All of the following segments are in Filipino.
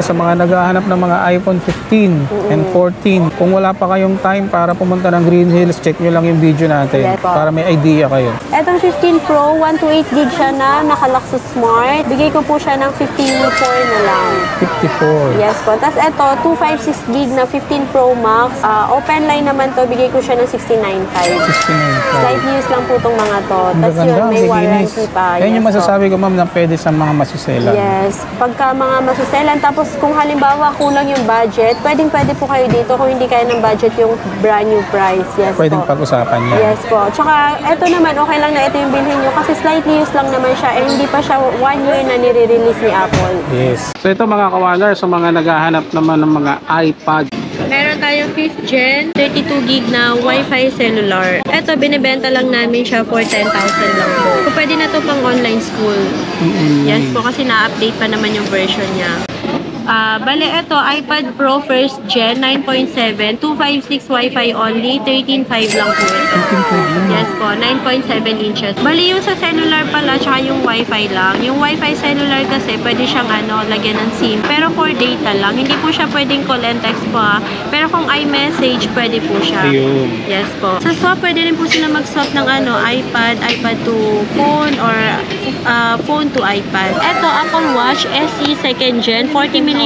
sa mga naghahanap ng mga iPhone 15 and 14, kung wala pa kayong time para pumunta ng Green Hills, check nyo lang yung video natin para may idea kayo. Etong 15 Pro, 128 gig siya na, nakalak sa Smart. Bigay ko po siya ng 54 na lang. 54. Yes po. Tapos ito, 256 gig na 15 Pro Max. Open line naman to, bigay ko siya ng 69.5. 69. Slight use lang po itong mga to. Tapos yun, may warranty pa. Yan yung masasabi ko, ma'am, na pwede sa mga masuselan. Yes. Pagka mga masuselan, tapos kung halimbawa kulang yung budget, pwede po kayo dito kung hindi kaya ng budget yung brand new price. Yes pwedeng po. pag-usapan yan. Yes po. Tsaka, ito naman, okay lang na ito yung bilhin nyo kasi slightly use lang naman siya and hindi pa siya 1 year na nire-release ni Apple. Yes. So ito mga kawalar, sa mga naghahanap naman ng mga iPad. Meron tayong 5th gen, 32 gig na Wi-Fi cellular. Ito, binibenta lang namin siya for 10,000 lang po. So, pwede na to pang online school. Yes po, kasi na-update pa naman yung version niya. Bale, ito, iPad Pro 1st Gen, 9.7, 256 Wi-Fi only, 13.5 lang po ito. Yes po, 9.7 inches. Bale, yung sa cellular pala, tsaka yung Wi-Fi lang. Yung Wi-Fi cellular kasi, pwede siyang lagyan ng SIM. Pero for data lang, hindi po siya pwedeng call and text po Pero kung iMessage, pwede po siya. Yes po. Sa swap, pwede rin po sila mag-swap ng iPad to phone, or phone to iPad. Ito, Apple Watch SE 2nd Gen, 40mm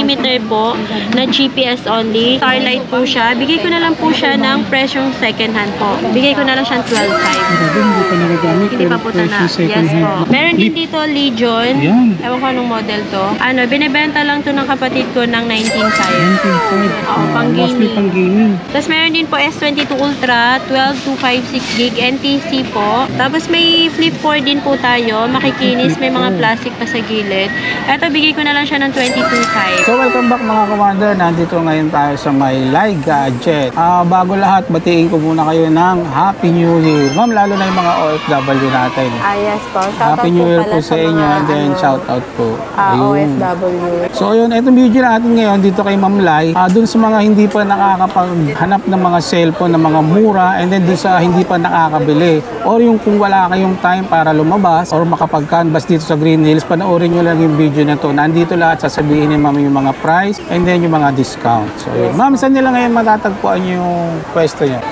po, na GPS only. Starlight po siya. Bigay ko na lang po siya ng presyong second hand po. Bigay ko na lang siya 12.5. Hindi pa nagagamit. Hindi pa po na. Yes po. Meron din dito Legion. Ewan ko anong model to. Binibenta lang to ng kapatid ko ng 19.5. Oo, pang gaming. Tapos meron din po S22 Ultra, 12.256 gig NTC po. Tapos may Flip 4 din po tayo. Makikinis, may mga plastic pa sa gilid. Ito, bigay ko na lang siya ng 22.5. So welcome back mga commander, nandito ngayon tayo sa may Light Gadget. Bago lahat, batiin ko muna kayo ng Happy New Year. Ma'am, lalo na yung mga OFW natin. Yes po. Shoutout Happy New Year po sa inyo, and then shoutout po. OFW. So yun, itong video natin ngayon dito kay Ma'am Lai, dun sa mga hindi pa nakakapaghanap ng mga cellphone na mga mura, and then dun sa hindi pa nakakabili, or yung kung wala kayong time para lumabas or makapag-canvas dito sa Green Hills, panoorin nyo lang yung video na to. Nandito lahat, sasabihin ni Ma'am yung mga price and then yung mga discount. So yun. Ma'am, saan nila ngayon matatagpuan yung pwesto nyo?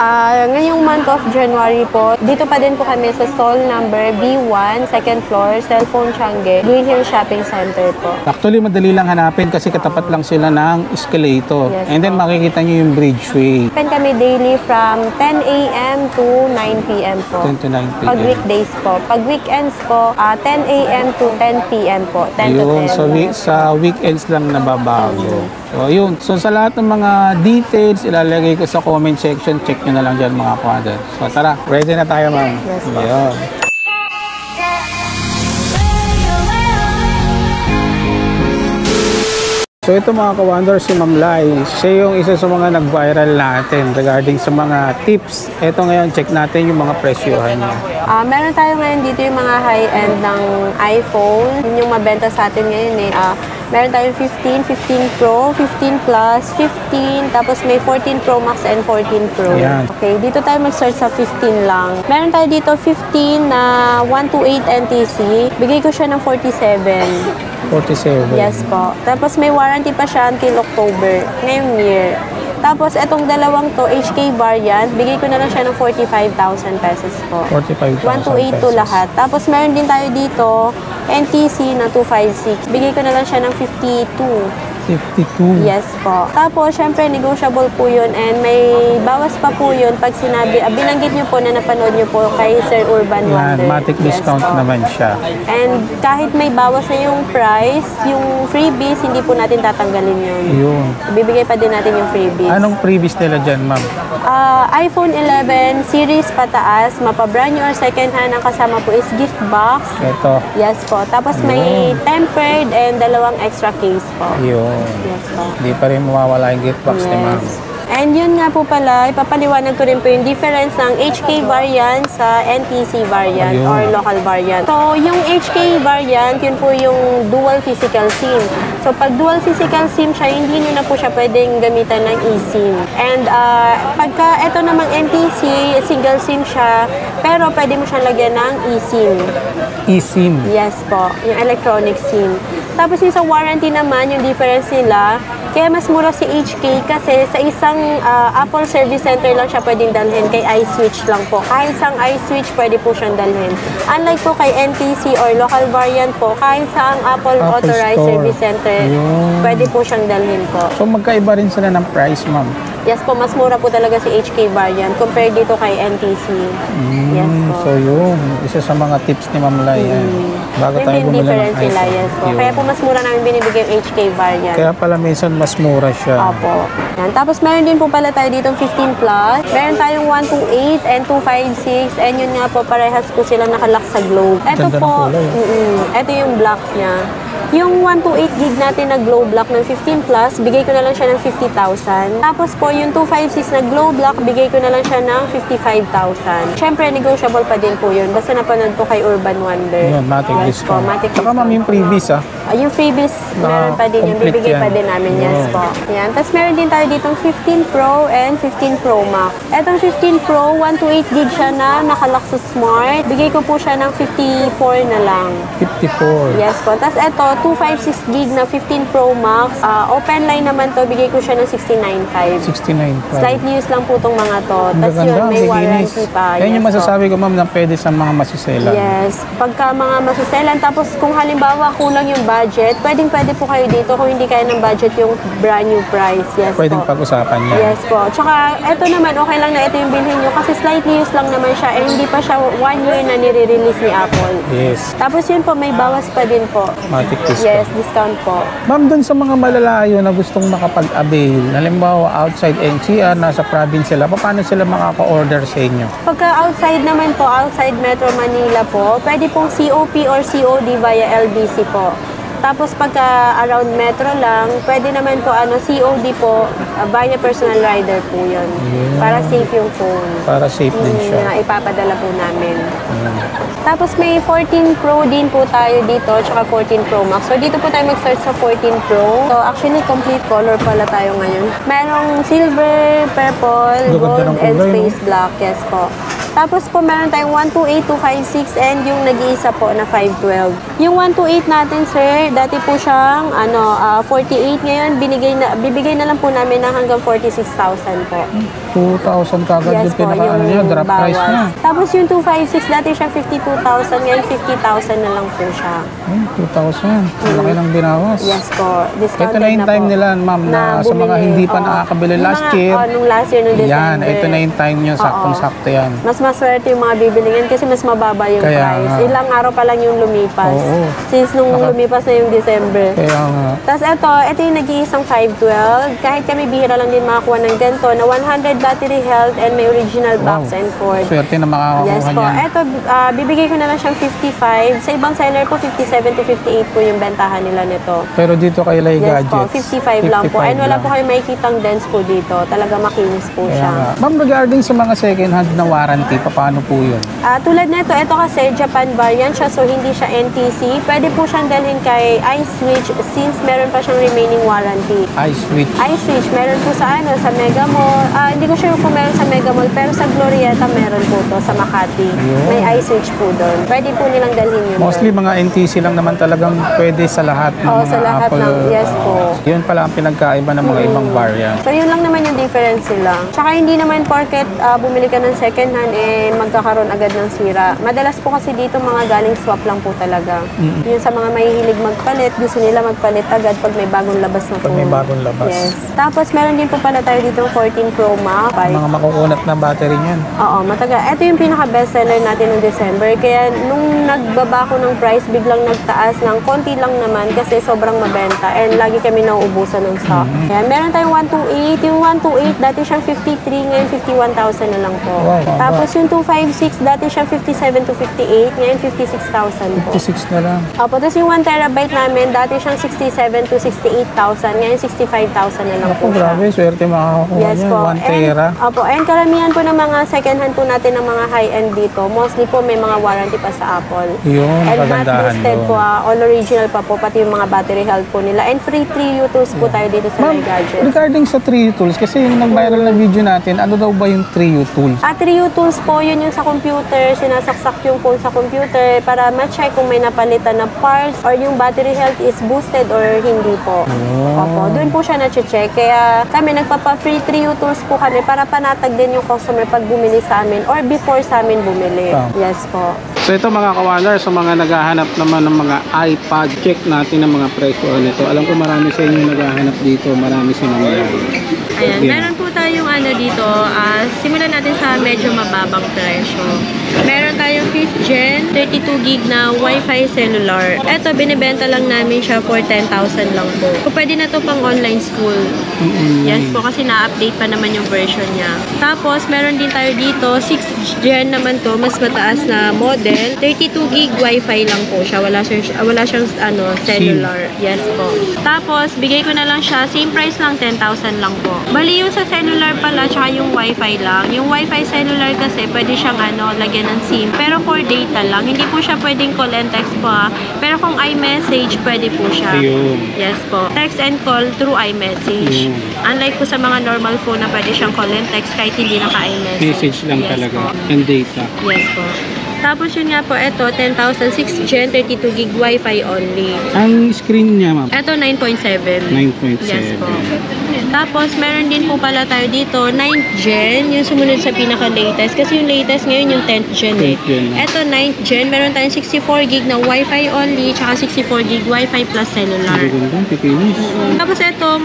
Ngayong month of January po, dito pa din po kami sa stall number B1, second floor, Cellphone Changi, Green Hills Shopping Center po. Actually, madali lang hanapin kasi katapat lang sila ng escalator. Yes, and then makikita nyo yung bridgeway. Open kami daily from 10 a.m. to 9 p.m. po. 10 to 9 p.m. Pag weekdays po. Pag weekends po, 10 a.m. to 10 p.m. po. 10 Ayun, to 10. sa weekends lang nababago. So, yun. So, sa lahat ng mga details, ilalagay ko sa comment section. Check nyo na lang dyan mga kawader. So, tara. Ready na tayo, ma'am. Yes, po. Ayun. So ito mga ka-wonder, si Ma'am Lai, siya yung isa sa mga nag-viral natin regarding sa mga tips. Ito ngayon, check natin yung mga presyohan niya. Meron tayo ngayon dito yung mga high-end ng iPhone. Yun yung mabenta sa atin ngayon Meron tayong 15, 15 Pro, 15 Plus, 15, tapos may 14 Pro Max and 14 Pro. Ayan. Okay, dito tayo mag-start sa 15 lang. Meron tayo dito 15 na 128 NTC. Bigay ko siya ng 47. 47. Yes po. Tapos may warranty pa siya until October, ngayong year. Tapos itong dalawang to, HK variant, bigay ko na lang siya ng 45,000 pesos po. 45,000 128 to lahat. Tapos meron din tayo dito, NTC na 256. Bigay ko na lang siya ng 52. 52. Yes po. Tapos, syempre, negotiable po yun and may bawas pa po yun pag sinabi, binanggit nyo po na napanood nyo po kay Sir Urban Wonder. Matic discount naman siya. And kahit may bawas na yung price, yung freebies, hindi po natin tatanggalin yun. Yun. Bibigay pa din natin yung freebies. Anong freebies nila dyan, ma'am? iPhone 11 series pataas, mapa-brand new or second hand, ang kasama po is gift box. Ito. Yes po. Tapos may tempered and dalawang extra case po. Yun. Yes po. Hindi pa rin mawawala yung gift box ni ma'am. And yun nga po pala, ipapaliwanag ko rin po yung difference ng HK variant sa NTC variant Ayun. or local variant. So, yung HK variant, yun po yung dual physical SIM. So, pag dual physical SIM siya, hindi nyo na po siya pwedeng gamitan ng eSIM. And pagka ito namang NTC, single SIM siya, pero pwede mo siyang lagyan ng eSIM. eSIM. Yes po, yung electronic SIM. Tapos yung sa warranty naman, yung difference nila, kaya mas mura si HK kasi sa isang Apple Service Center lang siya pwedeng dalhin, kay iSwitch lang po. Kahit isang iSwitch, pwede po siyang dalhin. Unlike po kay NTC or local variant po, kahit sa ang Apple Authorized Store. Service Center, Ayun. pwede po siyang dalhin po. So magkaiba rin sila ng price, ma'am. Yes po, mas mura po talaga si HK variant compared dito kay NTC. Yes po. So yun, isa sa mga tips ni Ma'am Lai. Bago Yun tayo yung bumili ng difference nila, iPhone. yes po. Yun. Kaya po mas mura namin binibigay yung HK variant. Kaya pala minsan mas mura siya. Opo. Yan. Tapos meron din po pala tayo ditong 15 Plus. Meron tayong 128 and 256. And yun nga po, parehas po silang nakalock sa globe. Ito Ganda ng po, kulay. ito yung black niya. Yung 128 gig natin na glow black ng 15 Plus, bigay ko na lang siya ng 50,000. Tapos po, yung 256 na glow black, bigay ko na lang siya ng 55,000. Siyempre, negotiable pa din po yun. Basta napanood po kay Urban Wonder. Yun, matic Yes po, discount. matic Tsaka ma'am, discount. yung freebies Yung freebies, meron pa din yun. complete Bibigay yan. pa din namin. Yes Yun. po. Yan. Tapos meron din tayo ditong 15 Pro and 15 Pro Max. Etong 15 Pro, 128 gig siya na nakalock sa Smart. Bigay ko po siya ng 54 na lang. 54. Yes po. Tapos eto, 256 gig na 15 Pro Max. Open line naman to, bigay ko siya ng 69.5. 69. Slight news lang po tong mga to. Ang Tapos ganda, yun, may bikinis. warranty pa. Yan yung Yes po. masasabi ko ma'am na pwede sa mga masuselan. Yes. Pagka mga masuselan, tapos kung halimbawa kulang yung budget, pwede po kayo dito kung hindi kaya ng budget yung brand new price. Yes Pwedeng po. pag-usapan yan. Yes po. Tsaka, eto naman, okay lang na ito yung bilhin nyo kasi slightly used lang naman siya and hindi pa siya 1 year na nire-release ni Apple. Yes. Tapos yun po, may bawas pa din po. Matic discount. Yes, discount po. Ma'am, dun sa mga malalayo na gustong makapag-avail, halimbawa outside NCR, nasa province sila, paano sila makaka-order sa inyo? Pagka outside naman po, outside Metro Manila po, pwede pong COP or COD via LBC po. Tapos pagka around Metro lang, pwede naman po COD po, via personal rider po yun. Yeah. Para safe yung phone. Para safe din siya. Na ipapadala po namin. Tapos may 14 Pro din po tayo dito, tsaka 14 Pro Max. So dito po tayo mag-search sa 14 Pro. So actually complete color pala tayo ngayon. Merong silver, purple, Gaganda gold, ng and kulay, no? space black. Yes po. Tapos po meron tayong 128, 256 and yung nag-iisa po na 512. Yung 128 natin sir, dati po siyang 48 ngayon, bibigay na lang po namin ng hanggang 46,000 po. 2,000 kagad Yes yung po, pinaka niya, drop price bawas. niya. Tapos yung 256, dati siyang 52,000, ngayon 50,000 na lang po siya. 2,000. Malaki ng binawas. Yes po, discounted Ito na yung time po. nila, ma'am, na sa mga bumili. hindi pa Oo. nakakabili Yung last mga- year. nung last year, nung December. Yan, ito na yung time nyo, saktong-sakto yan. Mas maswerte yung mga bibilingan kasi mas mababa yung Kaya price. nga. Ilang araw pa lang yung lumipas. Oo. Since nung lumipas na yung December. Kaya nga. Tapos ito yung nag-iisang 512. Kahit kami bihira lang din makakuha ng ganito na 100 battery health and may original box and cord. Swerte na makakakuha Yes po. niyan. Ito, bibigay ko na lang siyang 55. Sa ibang seller po, 57 to 58 po yung bentahan nila nito. Pero dito kay Lai Yes po, Gadgets. 55 lang po. And wala lang. po kayo makikitang dents po dito. Talaga makinis po Kaya siya. nga. Ma'am, regarding sa mga second hand na warranty, paano po yun? Tulad nito, ito kasi Japan variant siya, so hindi siya NTC. Pwede po siyang dalhin kay iSwitch since meron pa siyang remaining warranty. iSwitch. iSwitch, meron po sa sa Mega Mall. Hindi ko sure kung meron sa Mega Mall, pero sa Glorieta meron po to sa Makati. Ayun. May iSwitch po doon. Pwede po nilang dalhin yun Mostly doon. mga NTC lang naman talagang pwede sa lahat ng Oo, mga sa lahat Apple. ng- yes po. Yun pala ang pinagkaiba ng mga ibang variant. So yun lang naman yung difference nila. Tsaka hindi naman porket bumili ka ng second hand, magkakaroon agad ng sira. Madalas po kasi dito mga galing swap lang po talaga. Yun sa mga mahihilig magpalit, gusto nila magpalit agad pag may bagong labas na Pag phone. may bagong labas. Yes. Tapos meron din po pala tayo dito 14 Pro Max. bike. Mga makukunat na battery niyan. Oo, matagal. Ito yung pinaka-bestseller natin noong December. Kaya nung nagbaba ko ng price, biglang nagtaas ng konti lang naman kasi sobrang mabenta. And lagi kami nauubusan ng stock. Kaya meron tayong 128. Yung 128, dati siyang 53, ngayon 51,000 na lang po. Wow. Tapos yung 256, dati siyang 57 to 58, ngayon 56,000 po. 56 na lang. Opo, tapos yung 1 terabyte namin, dati siyang 67 to 68,000, ngayon 65,000 na lang po Oh, siya. grabe, swerte makakakuha Yes niyan. po. 1 tera. Opo, and karamihan po ng mga second hand po natin ng mga high-end dito, mostly po may mga warranty pa sa Apple. Yun, And not kagandahan boosted doon. po, all original pa po, pati yung mga battery health po nila. And free 3U tools po tayo dito sa My Gadgets. Regarding sa 3U tools, kasi yung nag-viral na video natin, ano daw ba yung 3U tools? 3U tools po, yun yung sa computer, sinasaksak yung phone sa computer para ma-check kung may napalitan na parts or yung battery health is boosted or hindi po. Opo, doon po siya na-check. Kaya kami nagpapa-free 3U tools po kami para panatag din yung customer pag bumili sa amin or before sa amin bumili. Yes po. So ito mga kawalar, sa mga naghahanap naman ng mga iPad, check natin ang mga presyo nito. Alam ko marami sa inyo naghahanap dito, marami silang mga. Ayan, Yeah. meron po tayong dito, simulan natin sa medyo mababang presyo. Meron tayong 5th gen, 32 gig na Wi-Fi cellular. Ito, binibenta lang namin siya for 10,000 lang po. So, pwede na to pang online school. Yes po, kasi na-update pa naman yung version niya. Tapos, meron din tayo dito, 6th gen naman to, mas mataas na model. 32 gig Wi-Fi lang po siya. Wala siyang cellular. Yes po. Tapos, bigay ko na lang siya, same price lang, 10,000 lang po. Bali yung sa cellular pala, tsaka yung Wi-Fi lang. Yung Wi-Fi cellular kasi, pwede siyang lagyan ng SIM. Pero for data lang. Hindi po siya pwedeng call and text po Pero kung iMessage, pwede po siya. Ayun. Yes po. Text and call through iMessage. Unlike po sa mga normal phone na pwede siyang call and text kahit hindi naka-iMessage. Message lang Yes talaga. po. And data. Yes po. Tapos yun nga po, ito, 10,000, 6th gen, 32 gig Wi-Fi only. Ang screen niya, ma'am? Ito, 9.7. 9.7. Yes po. Tapos, meron din po pala tayo dito, 9th gen, yung sumunod sa pinaka-latest. Kasi yung latest ngayon, yung 10th gen eh. 10th gen. Ito, 9th gen, meron tayong 64 gig na Wi-Fi only, tsaka 64 gig Wi-Fi plus cellular. Magandang pipinis. Tapos itong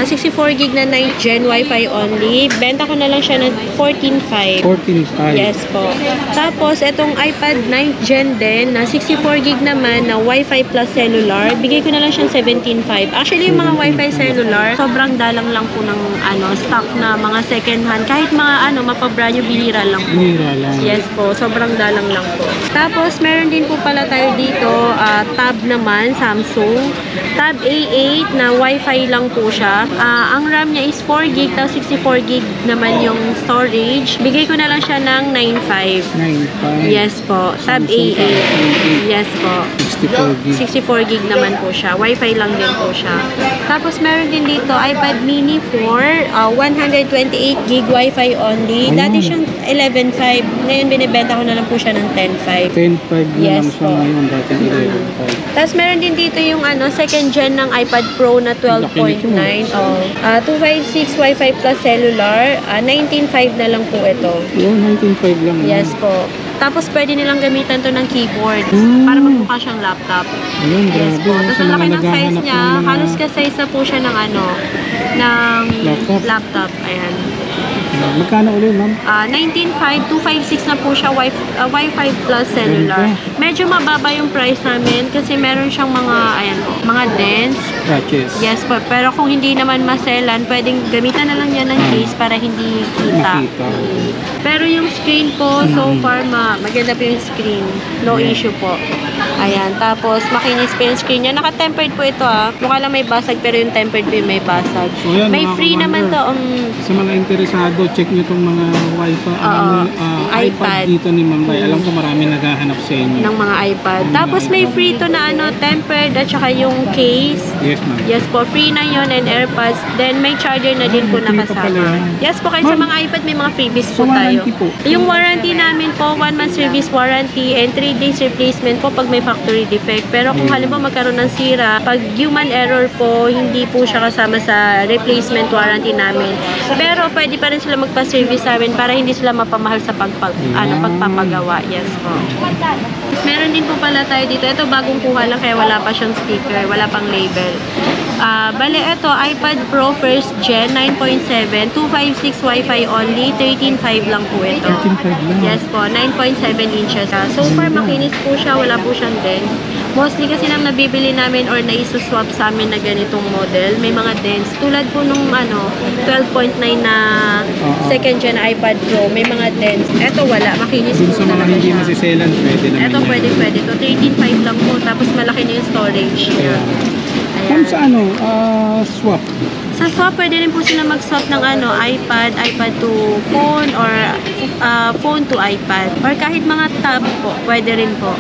64 gig na 9th gen Wi-Fi only, benta ko na lang siya ng 14.5. 14.5. Yes po. Tapos, itong iPad 9th gen din, na 64 gig naman na Wi-Fi plus cellular, bigay ko na lang siyang 17.5. Actually, yung mga Wi-Fi cellular, sobrang dalang lang po ng stock na mga second hand. Kahit mga mapabrand yung bihira lang po. Bihira lang. Yes po, sobrang dalang lang po. Tapos, meron din po pala tayo dito, Tab naman, Samsung. Tab A8 na Wi-Fi lang po siya. Ang RAM niya is 4 gig, tapos 64 gig naman yung storage. Bigay ko na lang siya ng 9.5. 9.5. Yes po. Tab A8. Yes po. 64 gig. 64 gig naman po siya. Wi-Fi lang din po siya. Tapos meron din dito iPad mini 4, 128 gig Wi-Fi only. Dati siyang 11.5. Ngayon binibenta ko na lang po siya ng 10.5. 10.5 na Yes lang siya po. ngayon. Dati 11.5. Tapos meron din dito yung second gen ng iPad Pro na 12.9. 256 Wi-Fi plus cellular. 19.5 na lang po ito. Yun, 19.5 lang. Yes po. Tapos pwede nilang gamitan to ng keyboard para magmukha siyang laptop. Ayun, Yes grabe. po. Tapos Sa ang mga laki ng size naghahanap niya, ng mga- halos ka-size na po siya ng laptop. Ayan. Magkano ulit, ma'am? 19.5, 256 na po siya Wi-Fi plus cellular. Medyo mababa yung price namin kasi meron siyang mga dense. Ratches. Yes po, pero kung hindi naman maselan, pwedeng gamitan na lang yan ng case para hindi kita. Makita. Pero yung screen po, so far maganda po yung screen. No issue po. Ayan, tapos makinis po yung screen niya. Naka-tempered po ito Mukha lang may basag pero yung tempered po yung may basag. So, yan, May mga free naman to. commander. Sa mga interesado, check nyo itong mga Wi-Fi, iPad dito ni Ma'am Bay. Alam ko marami naghahanap sa inyo. ng mga iPad. Tapos may free to na tempered at saka yung case. Yes, ma'am. Yes po, free na yon and AirPods. Then may charger na din po free pa nakasama. pala yan. Yes po, kasi sa mga iPad may mga freebies po Sa tayo. warranty po. Yung warranty namin po, 1 month service warranty and 3 days replacement po pag may factory defect. Pero kung halimbawa magkaroon ng sira, pag human error po, hindi po siya kasama sa replacement warranty namin. Pero pwede pa rin sila magpa-service sa amin para hindi sila mapamahal sa pagpapagawa. Yes po. Meron din po pala tayo dito. Ito bagong kuha lang kaya wala pa siyang sticker, wala pang label. Bale, ito, iPad Pro First Gen 9.7, 256 Wi-Fi only, 13.5 lang po ito. 13.5 lang. Yes po, 9.7 inches. So far, makinis po siya, wala po siyang dents. Mostly kasi nang nabibili namin or naisuswap sa amin na ganitong model, may mga dents. Tulad po nung 12.9 na second gen iPad Pro, may mga dents. Ito wala, makinis Dun po sa mga talaga hindi siya. masiselan, pwede naman Ito yan. pwede. Ito 13.5 lang po, tapos malaki na yung storage niya. Kung sa swap. Sa swap, pwede rin po sila mag-swap ng iPad to phone or phone to iPad. Or kahit mga tab po, pwede rin po.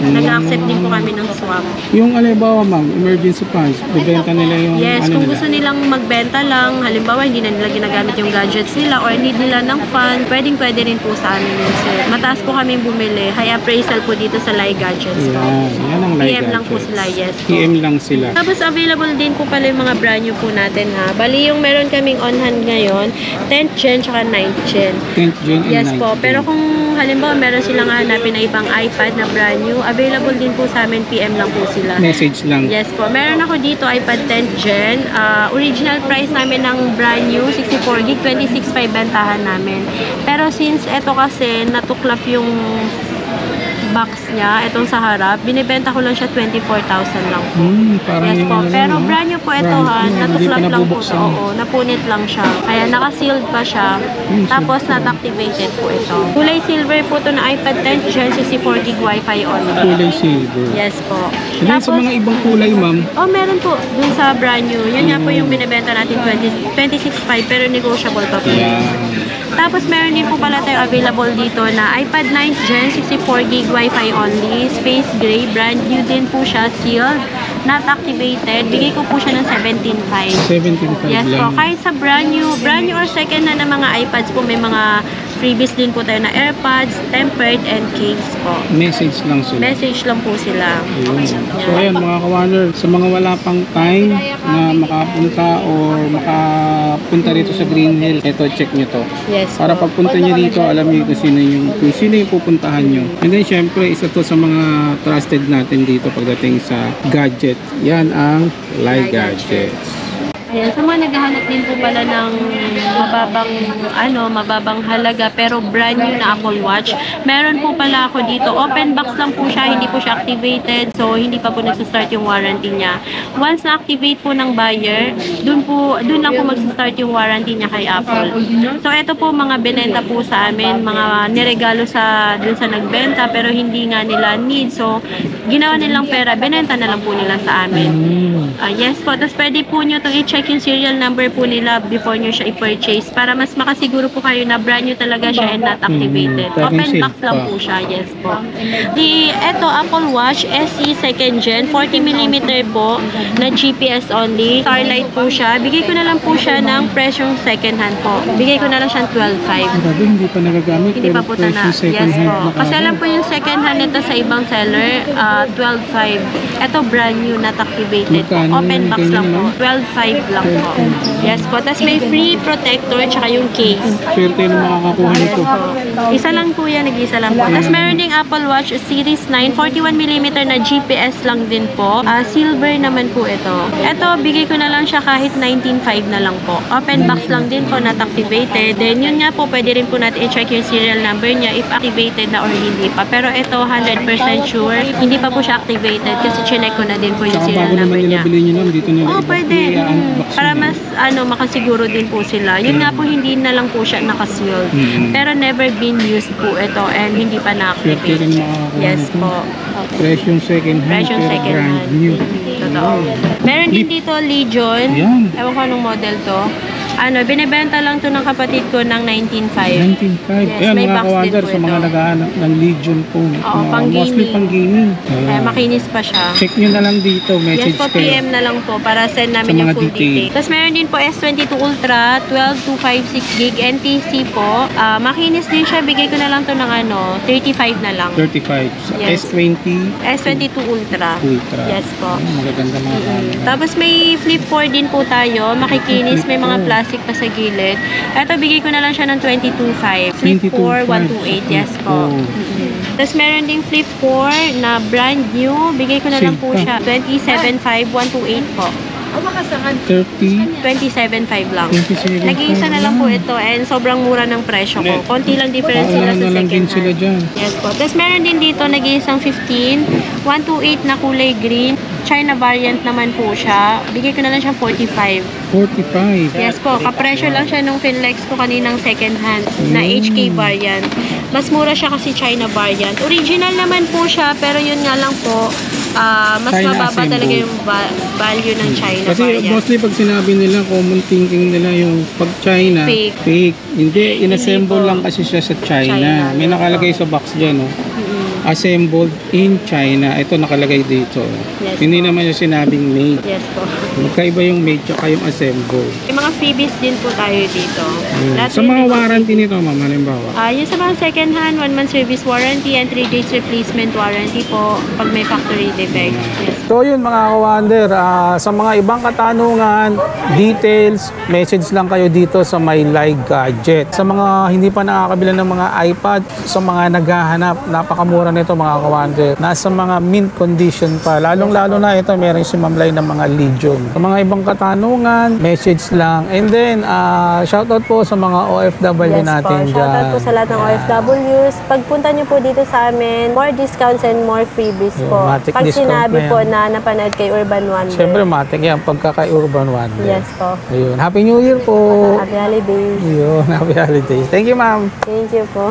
Nag-accept din po kami ng swap. Yung halimbawa ma'am, emergency funds, bibenta nila yung Yes, ano kung nila. gusto nilang magbenta lang, halimbawa hindi na nila ginagamit yung gadgets nila or need nila ng fund, pwede rin po sa amin yun, sir. Mataas po kami bumili. High appraisal po dito sa Lai Gadgets po. Yan ang live PM lang po gadgets. sila, yes po. PM lang sila. Tapos available din po pala yung mga brand new po natin ha. Bali yung meron kaming on hand ngayon, 10th gen tsaka 9th gen. 10th gen and Yes 9th po. gen. Pero kung halimbawa meron silang hanapin na ibang iPad na brand new, available din po sa amin, PM lang po sila. Message lang. Yes po. Meron ako dito iPad 10th gen. Original price namin ng brand new, 64 gig, 26.5 bentahan namin. Pero since eto kasi natuklap yung box niya, itong sa harap, binibenta ko lang siya 24,000 lang po. Parang Yes yung po. ano Pero lang, no? brand new po ito Brand ha. new, hindi Natuklap pa lang po. nabubuksan. Oo, napunit lang siya. Kaya naka-sealed pa siya. Tapos not-activated po ito. Kulay silver po ito na iPad 10th Gen 64 gig Wi-Fi only. Kulay silver. Yes po. And then sa mga ibang kulay ma'am, Meron po dun sa brand new. Yun nga po yung binibenta natin 26.5 pero negotiable pa po. Tapos meron din po pala tayo available dito na iPad 9th Gen 64 gig Wi-Fi only, space gray, brand new din po siya, sealed, not activated. Bigay ko po siya ng 17.5. 17.5 Yes po, lang. kahit sa brand new or second na mga iPads po, may mga freebies din po tayo na AirPods, tempered and case po. Message lang sila. Message lang po sila. Ayun. So ayan mga ka-wonder, sa mga wala pang time na makapunta or makapunta rito sa Green Hills, ito check nyo to. Yes Para po. pagpunta nyo dito, alam nyo kung sino yung pupuntahan nyo. And then syempre, isa to sa mga trusted natin dito pagdating sa gadget. Yan ang Lai Gadgets. Ayan, sa mga naghahanap din po pala ng mababang halaga pero brand new na Apple Watch. Meron po pala ako dito. Open box lang po siya, hindi po siya activated. So, hindi pa po nagsistart yung warranty niya. Once na-activate po ng buyer, dun lang po magsistart yung warranty niya kay Apple. So, ito po mga binenta po sa amin, mga niregalo dun sa nagbenta pero hindi nga nila need. So, ginawa nilang pera, binenta na lang po nila sa amin. Yes po. Tapos pwede po nyo itong i-check yung serial number po nila before nyo siya i-purchase para mas makasiguro po kayo na brand new talaga siya and not activated. Open box lang po siya. Yes po. Ito, Apple Watch SE 2nd Gen, 40mm po na GPS only. Starlight po siya. Bigay ko na lang po siya ng presyong second hand po. Bigay ko na lang siyang 12.5. Grabe, hindi pa nagagamit. Hindi pa po Presyo na. second Yes hand po. na Kasi kagad. alam po yung second hand nito sa ibang seller, 12.5. Ito brand new, not activated po. Magkano Open yung box ganyan, lang po. no? 12.5 lang po. Yes po. Tapos may free protector tsaka yung case. Swerte yung makakakuha nito. Isa lang po yan, nag-isa lang po. Tapos meron ding Apple Watch Series 9, 41mm na GPS lang din po. Silver naman po ito. Ito, bigay ko na lang siya kahit 19.5 na lang po. Open box lang din po, not activated. Then yun nga po, pwede rin po natin i-check yung serial number niya if activated na or hindi pa. Pero ito, 100% sure, hindi pa po siya activated kasi chinek ko na din po yung Saka serial bago naman number nila niya. bilhin nyo dito nila Pwede. i-unbox Para nila. mas makasiguro din po sila. Yun nga po, hindi na lang po siya nakasealed. Pero never been used po ito and hindi pa Swerte na-activate. rin makakakuha Yes nito. po. Presyong second hand Presyong pero second brand hand. new. Totoo. Meron din dito Legion. Ayan. Ewan ko anong model to. Binibenta lang to ng kapatid ko ng 19.5. 19.5. Yes, Ayan may mga box din ka-wonder po sa mga ito. naghahanap ng Legion phone. Oo, pang Mostly gaming. pang gaming. Kaya Ayan. makinis pa siya. Check nyo na lang dito. Yes Message po, kayo. PM na lang po para send Sa namin yung mga full detail. detail. Tapos meron din po S22 Ultra, 12256 gig NTC po. Makinis din siya, bigay ko na lang to ng 35 na lang. 35. Sa Yes. S20 S22 Ultra. Ultra. Yes po. Magaganda mga camera. Tapos may flip 4 din po tayo, makikinis, may mga plastic pa sa gilid. Ito, bigay ko na lang siya ng 22.5. Flip 4, 128, yes po. Tapos meron ding flip 4 na brand new, bigay ko na lang po Same siya. 27.5, 128 po. 30, 27.5 lang. 27. Nag-iisa na lang po ito and sobrang mura ng presyo ko. Konti lang difference sila sa na lang din second sila hand. dyan. Yes po. Tapos meron din dito nag-iisang 15, 128 na kulay green. China variant naman po siya. Bigay ko na lang siya 45. 45. Yes po, kapresyo lang siya nung Finlex ko kaninang second hand na HK variant. Mas mura siya kasi China variant. Original naman po siya, pero yun nga lang po, mas China mababa assembled. talaga yung value ng China Kasi variant. mostly pag sinabi nila, common thinking nila yung pag China, Fake. Hindi, inassemble po. lang kasi siya sa China. China, May yes nakalagay po. sa box dyan, no? Mm-mm. Assembled in China. Ito nakalagay dito. Yes Hindi po. naman yung sinabing made. Yes po. Magkaiba yung made tsaka yung assemble. May mga freebies din po tayo dito. Lahat Sa yun mga din po. warranty nito, ma'am, halimbawa. Yung sa mga second hand, 1 month service warranty and 3 days replacement warranty po pag may factory defect. Yes. So yun mga ka-wonder, sa mga ibang katanungan, details, message lang kayo dito sa My Like Gadget. Sa mga hindi pa nakakabila ng mga iPad, sa mga naghahanap, napakamura nito mga ka-wonder. Nasa mga mint condition pa. Lalong-lalo na ito, meron si Ma'am Lai ng mga Legion. Sa mga ibang katanungan, message lang. And then, shoutout po sa mga OFW Yes natin po. Shoutout po sa lahat ng OFWs. Pagpunta nyo po dito sa amin, more discounts and more freebies Yung po. matic Pag discount sinabi na po yan. na napanood kay Urban Wonder. Siyempre, matik yan. Pagkaka-Urban Wonder. Yes po. Ayun. Happy New Year po! Happy holidays. Ayun. Happy holidays. Thank you, ma'am. Thank you po.